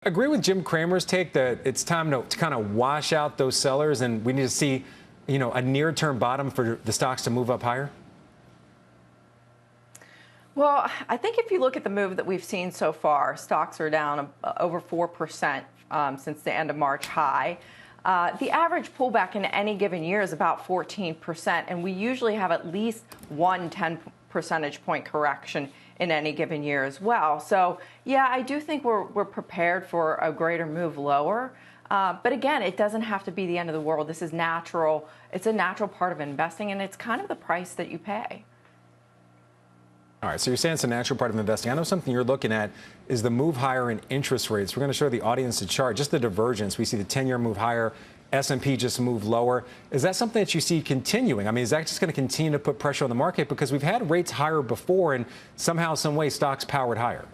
Agree with Jim Cramer's take that it's time to kind of wash out those sellers, and we need to see, a near-term bottom for the stocks to move up higher? Well, I think if you look at the move that we've seen so far, stocks are down over 4% since the end of March high. The average pullback in any given year is about 14%, and we usually have at least one 10 percentage point correction in any given year as well. So, yeah, I do think we're prepared for a greater move lower. But again, it doesn't have to be the end of the world. This is natural. It's a natural part of investing, and it's kind of the price that you pay. All right, so you're saying it's a natural part of investing. I know something you're looking at is the move higher in interest rates. We're going to show the audience a chart, just the divergence. We see the 10-year move higher, S&P just move lower. Is that something that you see continuing? I mean, is that just going to continue to put pressure on the market? Because we've had rates higher before, and somehow, some way, stocks powered higher.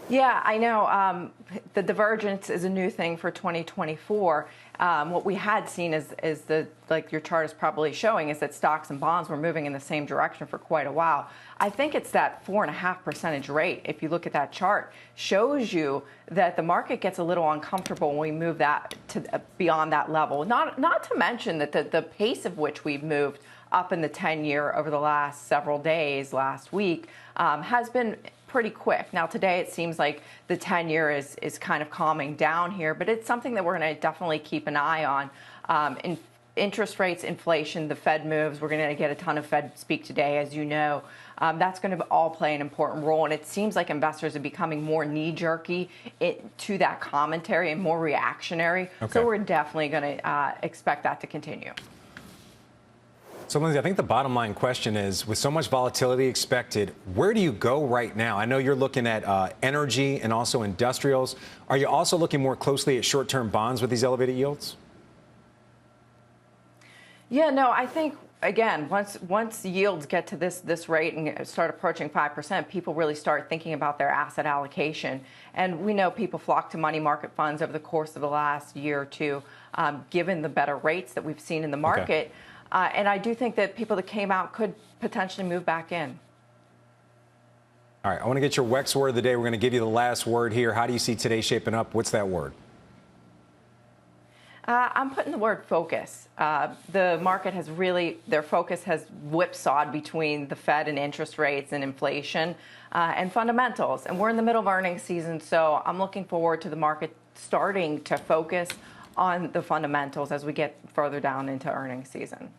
Yeah, I know. The divergence is a new thing for 2024. What we had seen is like your chart is probably showing, is that stocks and bonds were moving in the same direction for quite a while. I think it's that 4.5% rate, if you look at that chart, shows you that the market gets a little uncomfortable when we move that to beyond that level. Not to mention that the pace of which we've moved up in the 10-year over the last several days, last week, has been pretty quick. Now, today it seems like the 10-year is kind of calming down here, but it's something that we're going to definitely keep an eye on. Interest rates, inflation, the Fed moves. We're going to get a ton of Fed speak today, as you know. That's going to all play an important role, and it seems like investors are becoming more knee-jerky to that commentary and more reactionary. Okay. So we're definitely going to expect that to continue. So, Lindsey, I think the bottom line question is, with so much volatility expected, where do you go right now? I know you're looking at energy and also industrials. Are you also looking more closely at short-term bonds with these elevated yields? Yeah, no, I think, again, once yields get to this rate and start approaching 5%, people really start thinking about their asset allocation. And we know people flock to money market funds over the course of the last year or two, given the better rates that we've seen in the market. Okay. And I do think that people that came out could potentially move back in. All right, I want to get your WEX word of the day. We're going to give you the last word here. How do you see today shaping up? What's that word? I'm putting the word focus. The market has really, their focus has whipsawed between the Fed and interest rates and inflation and fundamentals. And we're in the middle of earnings season, so I'm looking forward to the market starting to focus on the fundamentals as we get further down into earnings season.